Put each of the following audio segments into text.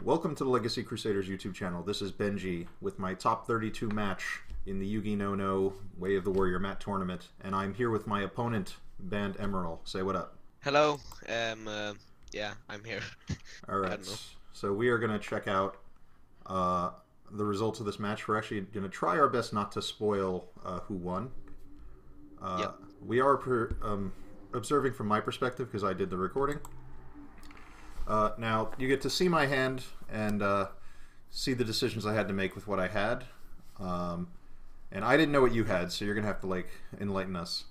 Welcome to the Legacy Crusaders YouTube channel. This is Benji with my top 32 match in the Yuginono Way of the Warrior mat tournament, and I'm here with my opponent, Band Emerald. Say what up. Hello. Yeah, I'm here. All I right, don't know. so we are going to check out the results of this match. We're actually going to try our best not to spoil who won. Yep. We are observing from my perspective because I did the recording. Now, you get to see my hand and see the decisions I had to make with what I had. And I didn't know what you had, so you're going to have to, enlighten us.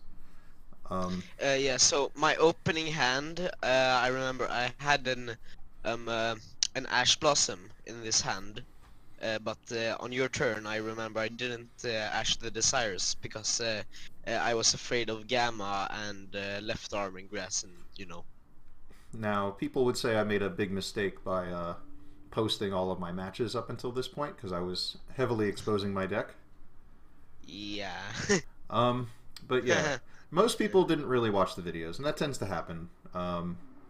Yeah. So my opening hand, I remember I had an ash blossom in this hand, but on your turn, I remember I didn't ash the desires because I was afraid of gamma and left arm and grass, and Now, people would say I made a big mistake by posting all of my matches up until this point because I was heavily exposing my deck. Yeah. Um, but yeah, most people didn't really watch the videos, and that tends to happen.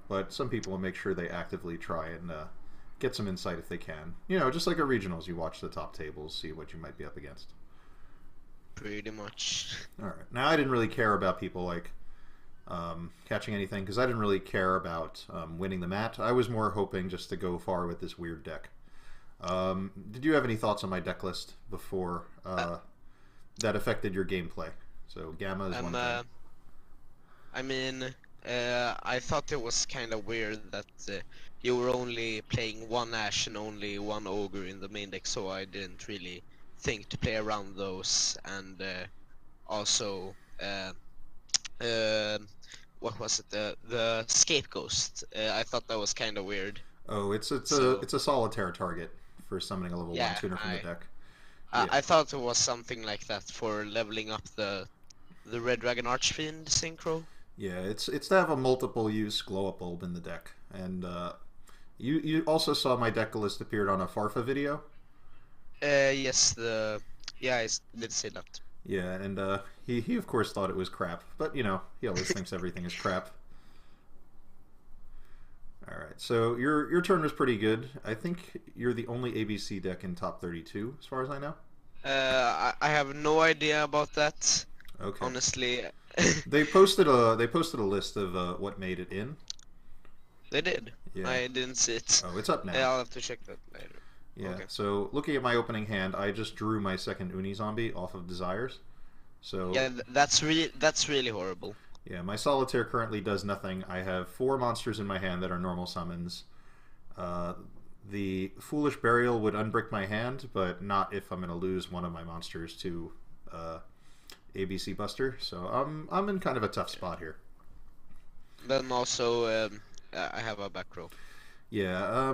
But some people will make sure they actively try and get some insight if they can. You know, just like at regionals, you watch the top tables, see what you might be up against. Pretty much. All right. Now, I didn't really care about people catching anything because I didn't really care about winning the mat. I was more hoping just to go far with this weird deck. Did you have any thoughts on my deck list before that affected your gameplay? So gamma is one thing. I mean, I thought it was kind of weird that you were only playing one Ash and only one Ogre in the main deck, so I didn't really think to play around those. And also, what was it? The Scapegoat. I thought that was kind of weird. Oh, it's So a solitaire target for summoning a level 1 yeah, tuner from the deck. I Yeah. thought it was something like that for leveling up the Red Dragon Archfiend synchro. Yeah, it's to have a multiple use glow up bulb in the deck. And you also saw my deck list appeared on a Farfa video. Yes, yeah, I did say that. Yeah, and he of course thought it was crap, but you know, he always thinks everything is crap. All right, so your turn was pretty good. I think you're the only ABC deck in top 32, as far as I know. I have no idea about that, Okay. honestly. They posted a list of what made it in. They did. Yeah. I didn't see it. Oh, it's up now. I'll have to check that later. Yeah. Okay. So looking at my opening hand, I just drew my second Uni zombie off of Desires. So Yeah, that's really horrible. yeah, my solitaire currently does nothing. I have 4 monsters in my hand that are normal summons. Uh, the Foolish Burial would unbrick my hand, but not if I'm going to lose one of my monsters to ABC Buster. So I'm in kind of a tough spot here. Then also, I have a back row. Yeah.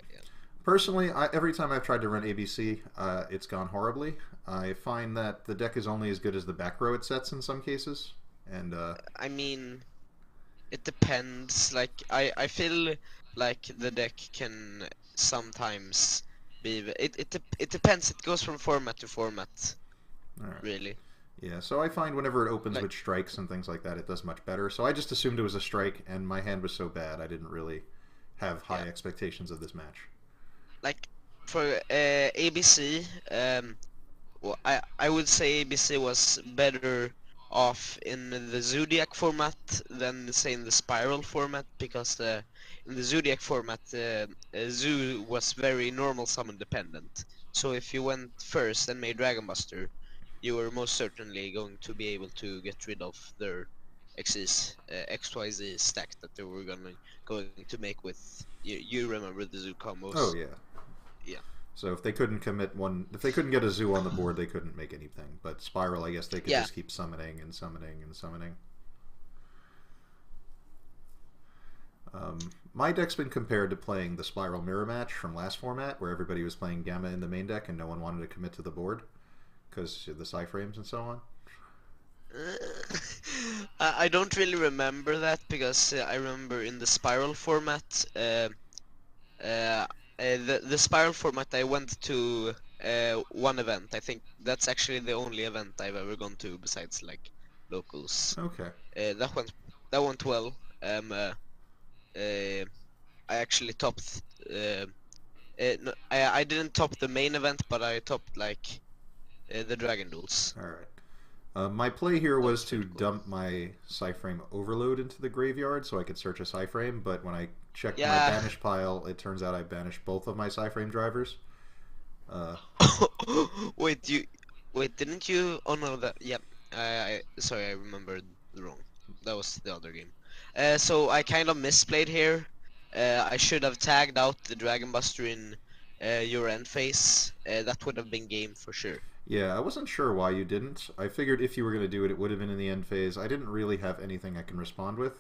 Yeah. Personally, every time I've tried to run ABC, it's gone horribly. I find that the deck is only as good as the back row it sets in some cases, and I mean, it depends. Like, I feel like the deck can sometimes be. It depends. It goes from format to format, all right. really. Yeah, so I find whenever it opens Like, with strikes and things like that, it does much better. So I just assumed it was a strike, and my hand was so bad, I didn't really have high yeah. expectations of this match. Like for ABC, well, I would say ABC was better off in the Zodiac format than say in the Spiral format, because in the Zodiac format, Zoo was very normal summon dependent. So if you went first and made Dragon Buster, you were most certainly going to be able to get rid of their XYZ stack that they were going to make with you remember the Zoo Oh combos. yeah. Yeah. So if they couldn't if they couldn't get a zoo on the board, they couldn't make anything. But Spiral, I guess they could Yeah. just keep summoning and summoning and summoning. My deck's been compared to playing the Spiral Mirror match from last format, where everybody was playing Gamma in the main deck and no one wanted to commit to the board because of the Psy-Frames and so on. I don't really remember that because I remember in the Spiral format, the Spiral format I went to one event. I think that's actually the only event I've ever gone to besides like locals. Okay. That went well. I actually topped No, I didn't top the main event, but I topped like the Dragon Duels. All right. My play here That was was to pretty cool. dump my Psy-Frame overload into the graveyard so I could search a Psy-Frame, but when I checked my Yeah. banish pile, it turns out I banished both of my Psy-Frame drivers. Wait, didn't you? Oh no, that yeah. Sorry, I remembered wrong. That was the other game. So I kind of misplayed here. I should have tagged out the Dragon Buster in your end phase. That would have been game for sure. Yeah, I wasn't sure why you didn't. I figured if you were going to do it, it would have been in the end phase. I didn't really have anything I can respond with.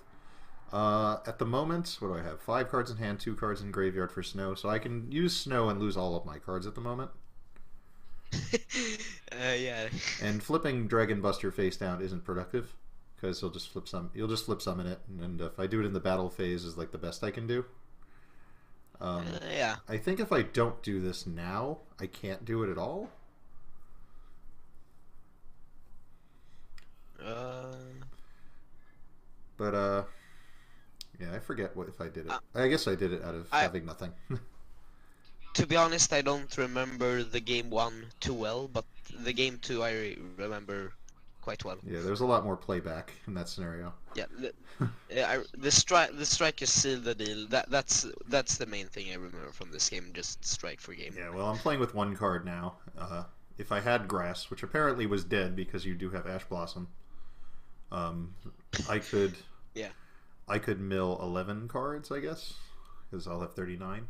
At the moment, what do I have? 5 cards in hand, 2 cards in graveyard for snow, so I can use snow and lose all of my cards at the moment. Yeah. And flipping Dragon Buster face down isn't productive because you'll just flip some in it, and if I do it in the battle phase is like the best I can do. Yeah. I think if I don't do this now, I can't do it at all. But yeah, I forget what if I did it. I guess I did it out of having nothing. To be honest, I don't remember the game 1 too well, but the game 2 I remember quite well. Yeah, there's a lot more playback in that scenario. Yeah, the strike is sealed the deal. That's the main thing I remember from this game. Just strike for game. Yeah, well, I'm playing with 1 card now. If I had grass, which apparently was dead because you do have Ash Blossom, I could Yeah. I could mill 11 cards, I guess, because I'll have 39.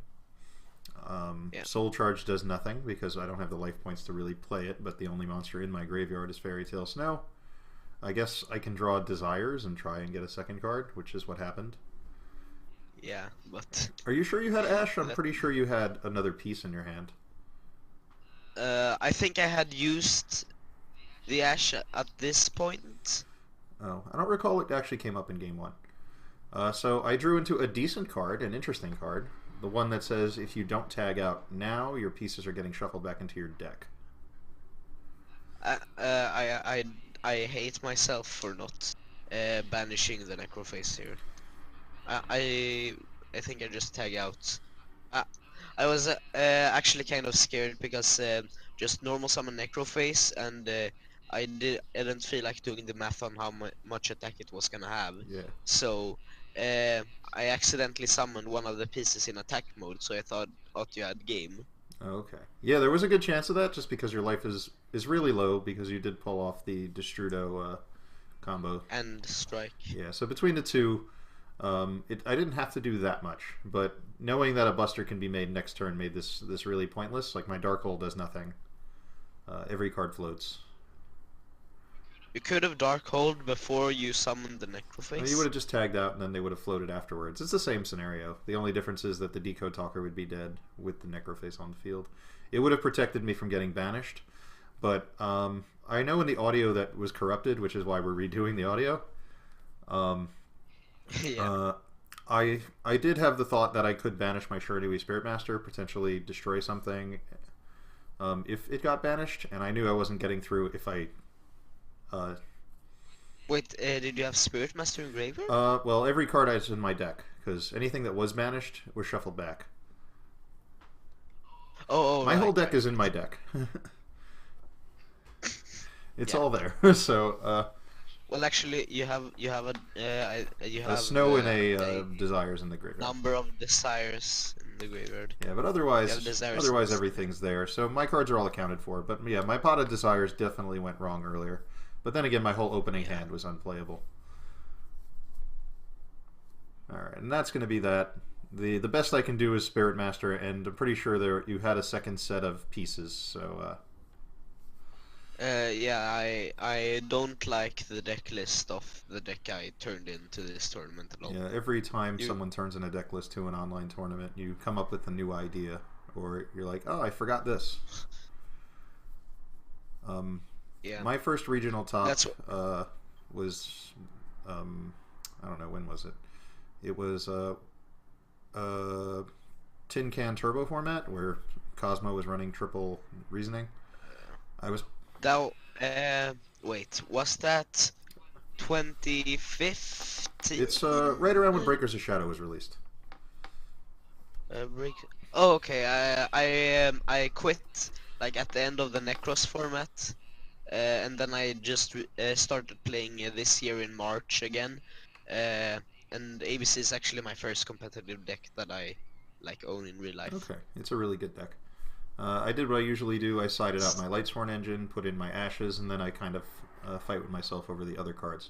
Yeah. Soul Charge does nothing because I don't have the life points to really play it, but the only monster in my graveyard is Fairy Tale Snow. I guess I can draw Desires and try and get a second card, which is what happened. Yeah, but... Are you sure you had Ash? I'm pretty sure you had another piece in your hand. I think I had used the Ash at this point. Oh, I don't recall it actually came up in game 1. So I drew into a decent card, an interesting card. The one that says if you don't tag out now, your pieces are getting shuffled back into your deck. I hate myself for not banishing the Necroface here. I think I just tag out. I was actually kind of scared because just normal summon Necroface, and I didn't feel like doing the math on how much attack it was gonna have. Yeah. So I accidentally summoned one of the pieces in attack mode, so I thought you had game. Okay. Yeah, there was a good chance of that, just because your life is really low because you did pull off the Destrudo combo. And strike. Yeah, so between the two, I didn't have to do that much, but knowing that a Buster can be made next turn made this really pointless. Like, my Dark Hole does nothing. Every card floats. You could have Dark Hold before you summoned the Necroface. You would have just tagged out, and then they would have floated afterwards. It's the same scenario. The only difference is that the Decode Talker would be dead with the Necroface on the field. It would have protected me from getting banished, but I know in the audio that was corrupted, which is why we're redoing the audio. Yeah. I did have the thought that I could banish my Shiranui Spirit Master, potentially destroy something if it got banished, and I knew I wasn't getting through if I... Wait, did you have Spirit Master in graveyard? Well, every card is in my deck, because anything that was banished was shuffled back. My whole deck is in my deck. It's all there. So, well, actually, you have a Snow and a Desires in the graveyard. Number of Desires in the graveyard. Yeah, but otherwise everything's there. So my cards are all accounted for. But yeah, my pot of Desires definitely went wrong earlier. But then again, my whole opening hand was unplayable. Alright, and that's going to be that. The best I can do is Spirit Master, and I'm pretty sure you had a second set of pieces, so... Yeah, I don't like the deck list of the deck I turned into this tournament at all. Yeah, every time someone turns in a deck list to an online tournament, you come up with a new idea, or you're like, oh, I forgot this. Yeah. My first regional top was, I don't know, when was it? It was Tin Can Turbo format, where Cosmo was running triple reasoning. Wait, was that 2015? It's right around when Breakers of Shadow was released. Oh, okay. I quit like at the end of the Necros format, and then I just started playing this year in March again. Uh, and ABC is actually my first competitive deck that I like own in real life. Okay, it's a really good deck. I did what I usually do. I sided out my Lightsworn engine, put in my Ashes, and then I kind of fight with myself over the other cards.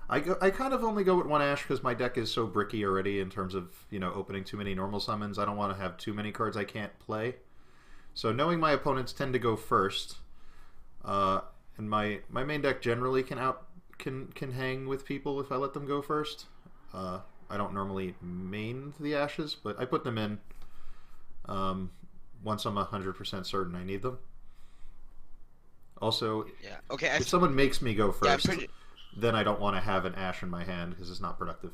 I kind of only go with one Ash because my deck is so bricky already in terms of, you know, opening too many normal summons. I don't want to have too many cards I can't play. So knowing my opponents tend to go first, and my main deck generally can hang with people if I let them go first. I don't normally main the Ashes, but I put them in once I'm 100% certain I need them. Also, Yeah. Okay. if someone makes me go Yeah, I'm first, pretty. then I don't want to have an Ash in my hand because it's not productive.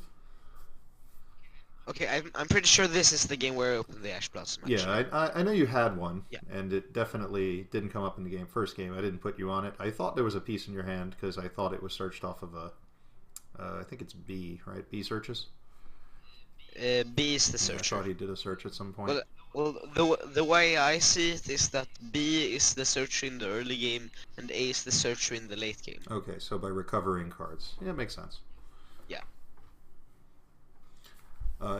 Okay, I'm pretty sure this is the game where I opened the Ash Blossom. Yeah, Actually. I know you had one, Yeah. and it definitely didn't come up in the first game. I didn't put you on it. I thought there was a piece in your hand because I thought it was searched off of a, I think it's B, right? B searches? B is the Yeah, I searcher. thought he did a search at some point. Well, the way I see it is that B is the searcher in the early game, and A is the searcher in the late game. Okay, so by recovering cards. Yeah, it makes sense. Yeah.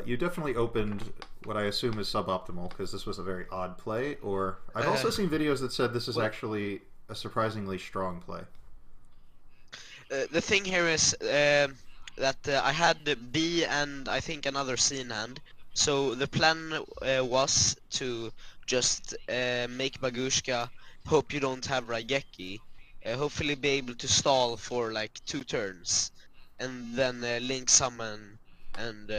You definitely opened what I assume is suboptimal because this was a very odd play, or I've also seen videos that said this is actually a surprisingly strong play. The thing here is that I had B and I think another C in hand. So the plan was to just make Bagushka, hope you don't have Raigeki, hopefully be able to stall for like 2 turns, and then Link summon and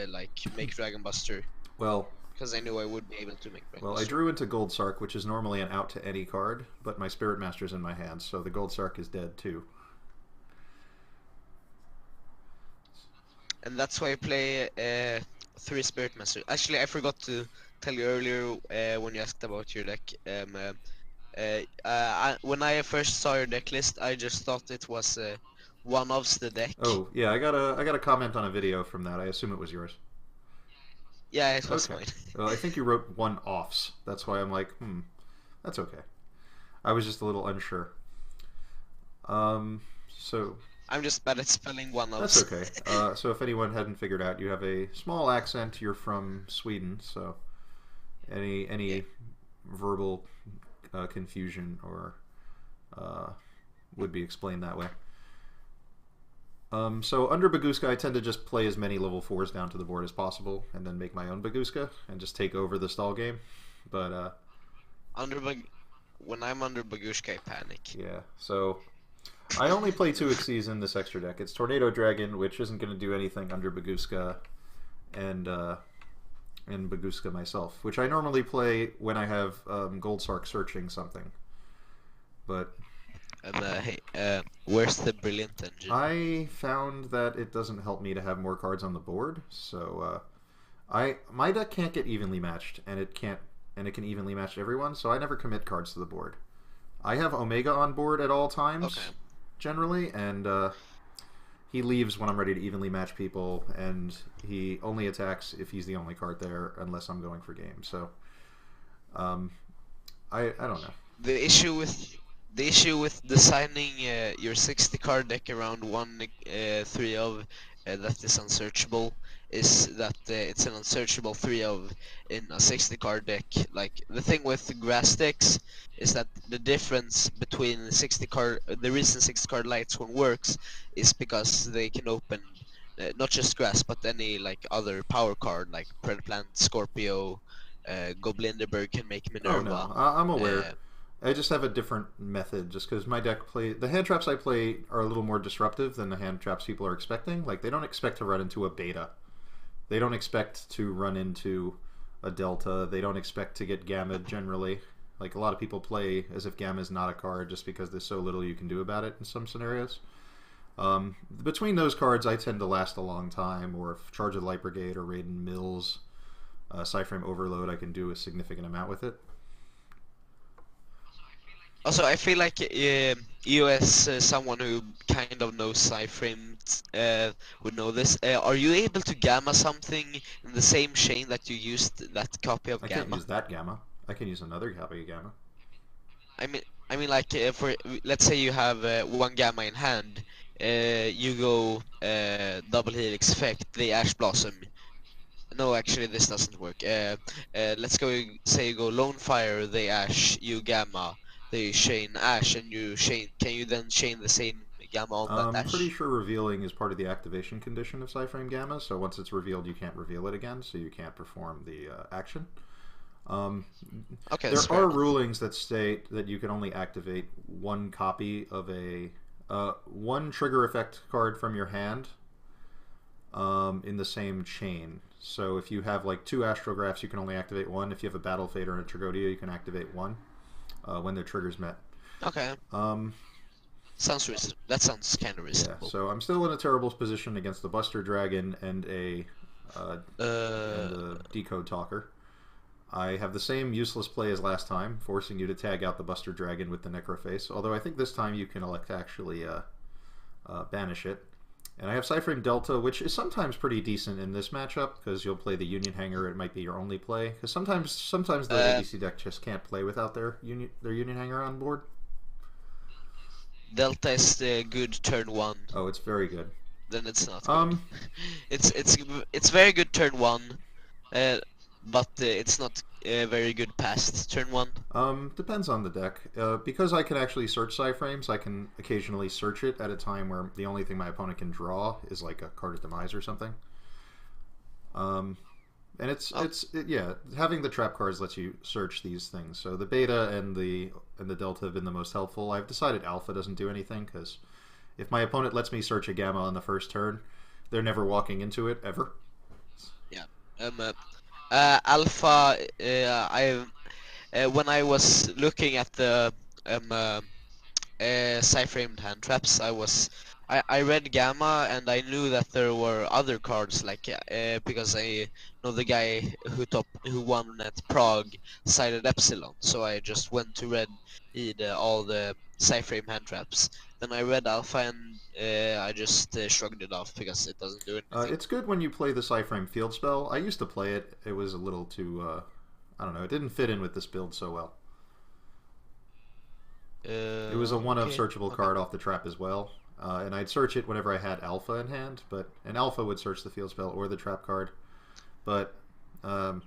like make Dragon Buster, Well, because I knew I would be able to make Dragon I Buster. drew into Gold Sark, which is normally an out to any card, but my Spirit Master's in my hand, so the Gold Sark is dead too. And that's why I play 3 Spirit Master. Actually, I forgot to tell you earlier when you asked about your deck. When I first saw your deck list, I just thought it was one of the deck. Oh yeah, I got a comment on a video from that. I assume it was yours. Yeah, it was Okay. mine. Well, I think you wrote one offs. That's why I'm like, that's okay. I was just a little unsure. So I'm just bad at spelling one of. that's okay. So if anyone hadn't figured out, you have a small accent. You're from Sweden, so any Yeah. verbal confusion or would be explained that way. So under Baguska, I tend to just play as many level 4s down to the board as possible, and then make my own Baguska and just take over the stall game. But When I'm under Bagushka, I panic. yeah, so I only play 2 Xyzs in this extra deck. It's Tornado Dragon, which isn't going to do anything under Baguska, and Baguska myself, which I normally play when I have Gold Sark searching something. But And hey, where's the Brilliant Engine? I found that it doesn't help me to have more cards on the board, so my deck can't get evenly matched, and it can evenly match everyone, so I never commit cards to the board. I have Omega on board at all times, generally, and he leaves when I'm ready to evenly match people, and he only attacks if he's the only card there, unless I'm going for game. So, I don't know. The issue with designing your 60 card deck around 3 of that is unsearchable is that it's an unsearchable 3 of in a 60 card deck. Like the thing with grass decks is that the difference between the reason 60 card Lightsworn works is because they can open not just grass but any like other power card like Predplant, Scorpio, Goblinderberg can make Oh Minerva. no, I'm aware. I just have a different method, just because my deck the hand traps I play are a little more disruptive than the hand traps people are expecting. Like, they don't expect to run into a beta. They don't expect to run into a delta. They don't expect to get gamma generally. Like, a lot of people play as if gamma is not a card just because there's so little you can do about it in some scenarios. Between those cards, I tend to last a long time, or if Charge of the Light Brigade or Raiden Mills, Psy-Frame Overload, I can do a significant amount with it. Also, I feel like you as someone who kind of knows Psy-Frames would know this. Are you able to gamma something in the same chain that you used that copy of I can't gamma? use that gamma. I can use another copy of gamma. I mean, like for let's say you have one gamma in hand, you go double helix effect the Ash Blossom. No, actually, this doesn't work. Let's go. Say you go Lone Fire, the Ash, you Gamma, the chain Ash, and you chain. Can you then chain the same Gamma on that I'm pretty Ash? sure revealing is part of the activation condition of Psy-Frame Gamma, so once it's revealed, you can't reveal it again, so you can't perform the action. Um, Okay, that's there fair are enough. rulings that state that you can only activate one copy of one trigger effect card from your hand in the same chain. So if you have like two astrographs, you can only activate one. If you have a Battle Fader and a Tragodia, you can activate one when their trigger's met. Okay, Um, that sounds kind of yeah, reasonable. so I'm still in a terrible position against the Buster Dragon uh, and Uh, a Decode Talker. I have the same useless play as last time, forcing you to tag out the Buster Dragon with the Necroface, although I think this time you can elect to actually banish it. And I have Psy-Frame Delta, which is sometimes pretty decent in this matchup, because you'll play the Union Hanger, it might be your only play. Because sometimes the uh, ABC deck just can't play without their Union Hanger on board. Delta is good turn one. Oh, it's very good. Then it's not good. Um, It's very good turn one, uh, but it's not very good past turn one. Depends on the deck. Because I can actually search Psy-Frames, I can occasionally search it at a time where the only thing my opponent can draw is like a card of demise or something. Um, and yeah, having the trap cards lets you search these things. So the beta and the delta have been the most helpful. I've decided alpha doesn't do anything because if my opponent lets me search a gamma on the first turn, they're never walking into it ever. Yeah. Alpha. I When I was looking at the um, uh, Psy-framed hand traps, I read Gamma and I knew that there were other cards like because I know the guy who won at Prague cited Epsilon, so I just went to read all the Psy-frame hand traps. Then I read Alpha and I just shrugged it off because it doesn't do anything. It's good when you play the Psy-Frame field spell. I used to play it. It was a little too, I don't know, it didn't fit in with this build so well. It was a one-of Okay, searchable okay. card off the trap as well. And I'd search it whenever I had Alpha in hand, but an Alpha would search the field spell or the trap card. But um,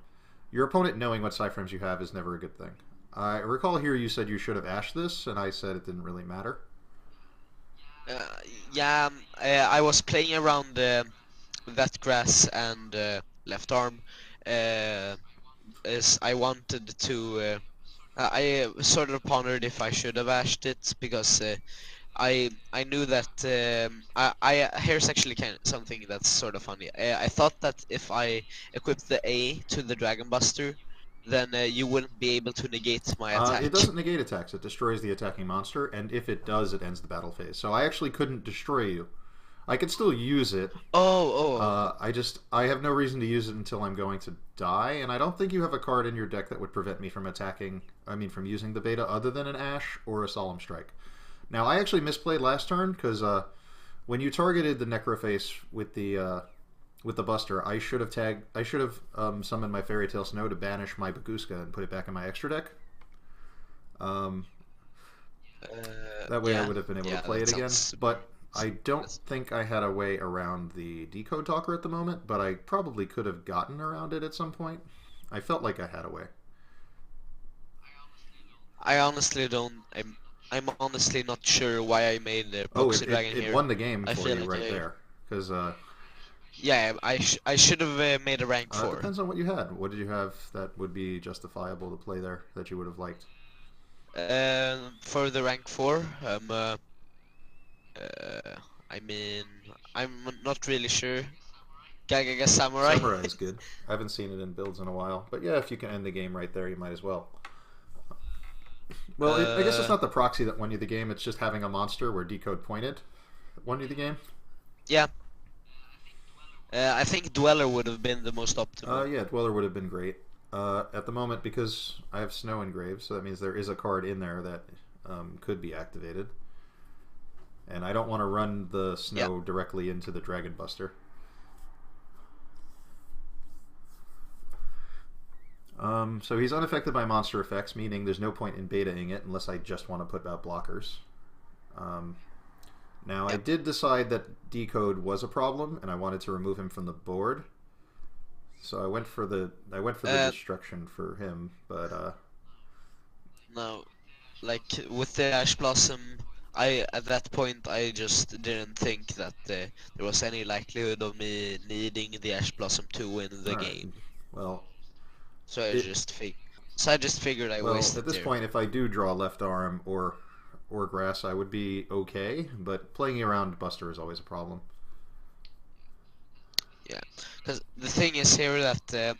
your opponent knowing what Psy-Frames you have is never a good thing. I recall here you said you should have ashed this, and I said it didn't really matter. Uh, yeah, I was playing around that grass and left arm. Uh, is I wanted to. I sort of pondered if I should have ashed it because I knew that I here's actually something that's sort of funny. I thought that if I equipped the A to the Dragon Buster, then you wouldn't be able to negate my It attack. doesn't negate attacks. It destroys the attacking monster, and if it does, it ends the battle phase. So I actually couldn't destroy you. I could still use it. Oh. I have no reason to use it until I'm going to die, and I don't think you have a card in your deck that would prevent me from from using the beta other than an Ash or a Solemn Strike. Now, I actually misplayed last turn because when you targeted the Necroface with the Buster, I should have summoned my Fairy Tale Snow to banish my Baguska and put it back in my extra deck. Um, that way I Yeah, would have been able to yeah, play that it again. sounds. But I don't think I had a way around the Decode Talker at the moment, but I probably could have gotten around it at some point. I felt like I had a way. I honestly don't. I'm honestly not sure why I made the Oh, Proxy Dragon it here. won the game I for feel you like right there. Because yeah, I should have made a rank it 4. depends on what you had. What did you have that would be justifiable to play there that you would have liked? For the rank 4, I mean, I'm not really sure. Gagaga Samurai. Samurai is good. I haven't seen it in builds in a while. But yeah, if you can end the game right there, you might as well. Well, I guess it's uh, not the proxy that won you the game. It's just having a monster where Decode pointed won you the game. yeah. I think Dweller would have been the most optimal. Yeah, Dweller would have been great. At the moment, because I have Snow Engraved, so that means there is a card in there that could be activated. And I don't want to run the snow directly into the Dragon Buster. So he's unaffected by monster effects, meaning there's no point in betaing it unless I just want to put out blockers. Now I did decide that decode was a problem, and I wanted to remove him from the board. So I went for the destruction for him, but no, like with the Ash Blossom, at that point I just didn't think that there was any likelihood of me needing the Ash Blossom to win the game. Well, so I just figured I wasted. At this point, if I do draw left arm or grass, I would be okay. But playing around Buster is always a problem. Yeah, because the thing is here that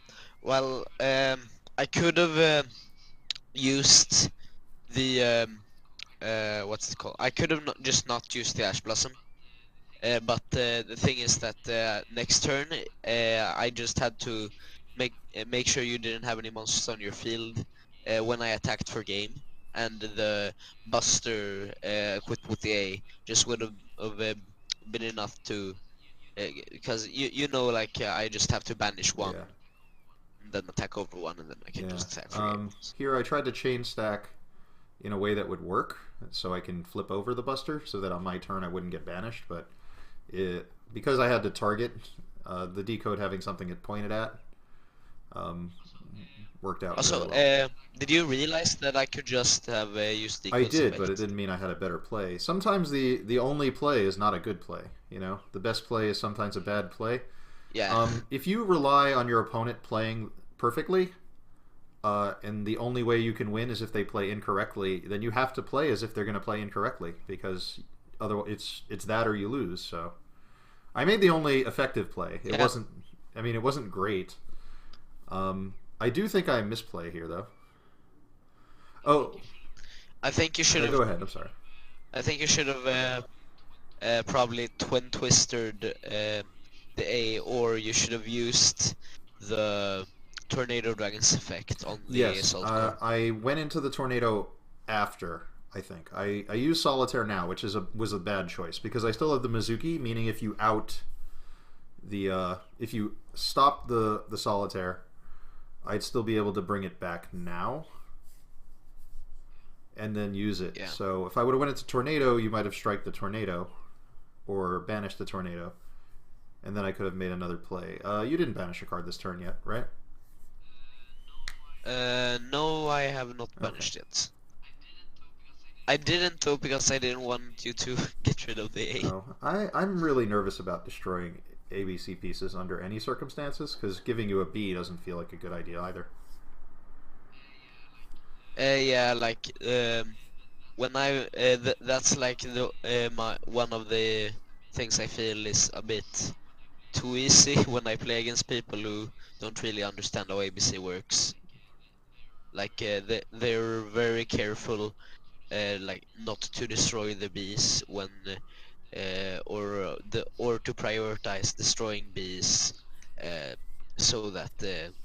I could have used the what's it called? I could have not used the Ash Blossom, but the thing is that next turn I just had to make sure you didn't have any monsters on your field when I attacked for game, and the Buster with the A just would have been enough to. Because like I just have to banish one, and then attack over one, and then I can just attack for Here I tried to chain stack in a way that would work, so I can flip over the Buster, so that on my turn I wouldn't get banished. But because I had to target the decode having something it pointed at, worked out. Also, really well. Did you realize that I could just have used decode? I did, but it didn't mean I had a better play. Sometimes the only play is not a good play. The best play is sometimes a bad play. Yeah. If you rely on your opponent playing perfectly, and the only way you can win is if they play incorrectly, then you have to play as if they're going to play incorrectly, because otherwise it's that or you lose. So I made the only effective play. It wasn't. I mean, it wasn't great. I do think I misplay here, though. Oh, I think you should have. Go ahead. I'm sorry. I think you should have probably twin twisted the A, or you should have used the Tornado Dragon's effect on the assault core. I went into the tornado after. I think I use Solitaire now, which was a bad choice, because I still have the Mizuki, meaning if you if you stop the Solitaire, I'd still be able to bring it back now and then use it. Yeah. So if I would have went into Tornado, you might have striked the Tornado or banished the Tornado, and then I could have made another play. You didn't banish a card this turn yet, right? No, I have not banished yet. I didn't, though, because I didn't want you to get rid of the A. No, I'm really nervous about destroying ABC pieces under any circumstances, because giving you a B doesn't feel like a good idea either. Yeah, like when that's like one of the things I feel is a bit too easy when I play against people who don't really understand how ABC works. Like they're very careful, like not to destroy the bees when, or to prioritize destroying bees, so that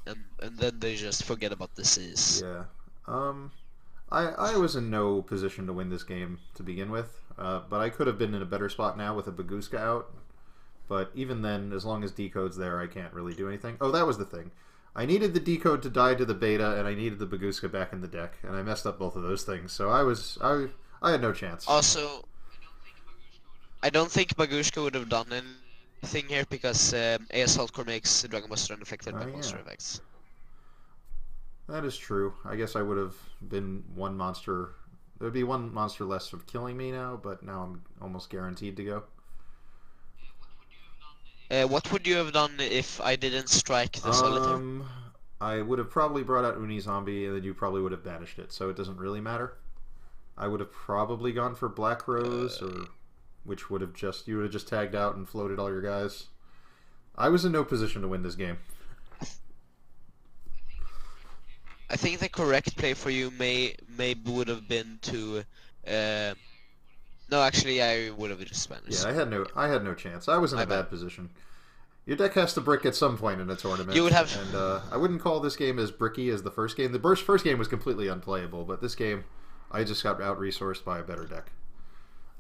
and then they just forget about the Cs. Yeah. I was in no position to win this game to begin with, but I could have been in a better spot now with a Baguska out. But even then, as long as Decode's there, I can't really do anything. Oh, that was the thing. I needed the Decode to die to the beta, and I needed the Baguska back in the deck, and I messed up both of those things. So I had no chance. Also, I don't think Baguska would have done anything here, because Assault Core makes Dragon Buster unaffected by monster effects. That is true. I guess I would have been one monster. There would be one monster less of killing me now, but now I'm almost guaranteed to go. What would you have done if I didn't strike the Solitaire? I would have probably brought out Uni Zombie, and then you probably would have banished it, so it doesn't really matter. I would have probably gone for Black Rose, or which would have you would have just tagged out and floated all your guys. I was in no position to win this game. I think the correct play for you maybe would have been to no, actually I would have just banished. Yeah, I had no chance. I was in a bad position. Your deck has to brick at some point in a tournament. You would have, and I wouldn't call this game as bricky as the first game. The first game was completely unplayable, but this game I just got out-resourced by a better deck.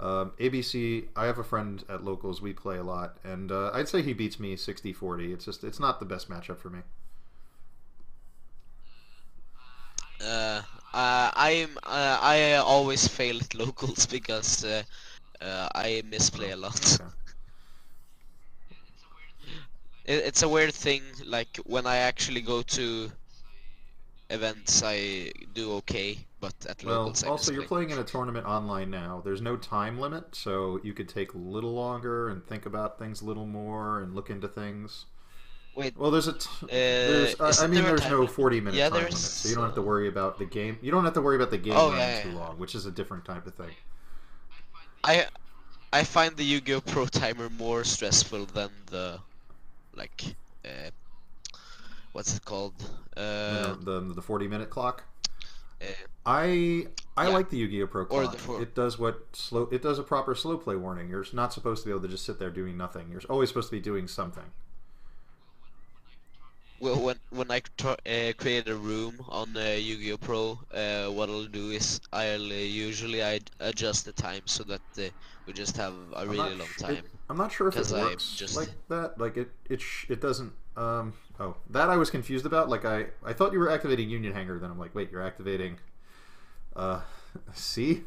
ABC, I have a friend at Locals, we play a lot, and I'd say he beats me 60-40. It's not the best matchup for me. I always fail at Locals because I misplay a lot. Okay. It's a weird thing, like when I actually go to events I do okay, but at Well, Locals I also you're misplay. playing in a tournament online now. There's no time limit, so you could take a little longer and think about things a little more and look into things. Wait, Well, there's isn't there a there's time no limit? 40-minute Yeah, time limit, there's. so you don't have to worry about the game. You don't have to worry about the game Oh, running yeah, too yeah. long, which is a different type of thing. I I find the Yu-Gi-Oh! Pro Timer more stressful than the like what's it called? The 40-minute clock. Uh I yeah, like the Yu-Gi-Oh! Pro or clock. the four. It does it does a proper slow play warning. You're not supposed to be able to just sit there doing nothing. You're always supposed to be doing something. Well, when I create a room on Yu-Gi-Oh! Pro, what I'll do is usually I adjust the time so that we just have a really long time. I'm not sure if it Because I works just like that. Like it doesn't. Oh, that I was confused about. Like I thought you were activating Union Hanger. Then I'm like, wait, you're activating. C.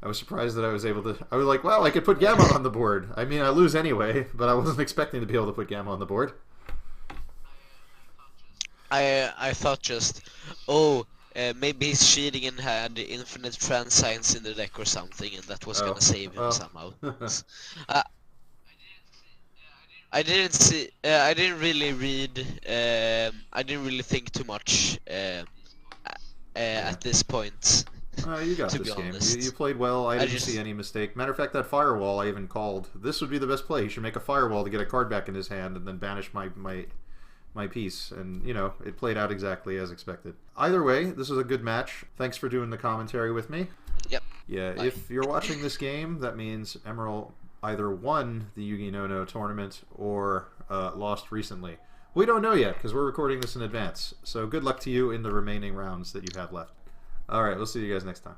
I was surprised that I was able to. I was like, wow, I could put Gamma on the board. I mean, I lose anyway, but I wasn't expecting to be able to put Gamma on the board. I thought just, oh, maybe he's cheating and had infinite transigns in the deck or something, and that was Oh, gonna save him well. somehow. uh, I didn't see. I didn't really read. I didn't really think too much at this point. You got To this be game. honest. You played well. I didn't just- see any mistake. Matter of fact, that firewall I even called. This would be the best play. He should make a firewall to get a card back in his hand and then banish my piece. And, you know, it played out exactly as expected. Either way, this was a good match. Thanks for doing the commentary with me. Yep. Yeah, Bye. if you're watching this game, that means Emerald either won the Yuginono tournament or lost recently. We don't know yet because we're recording this in advance. So good luck to you in the remaining rounds that you have left. All right, we'll see you guys next time.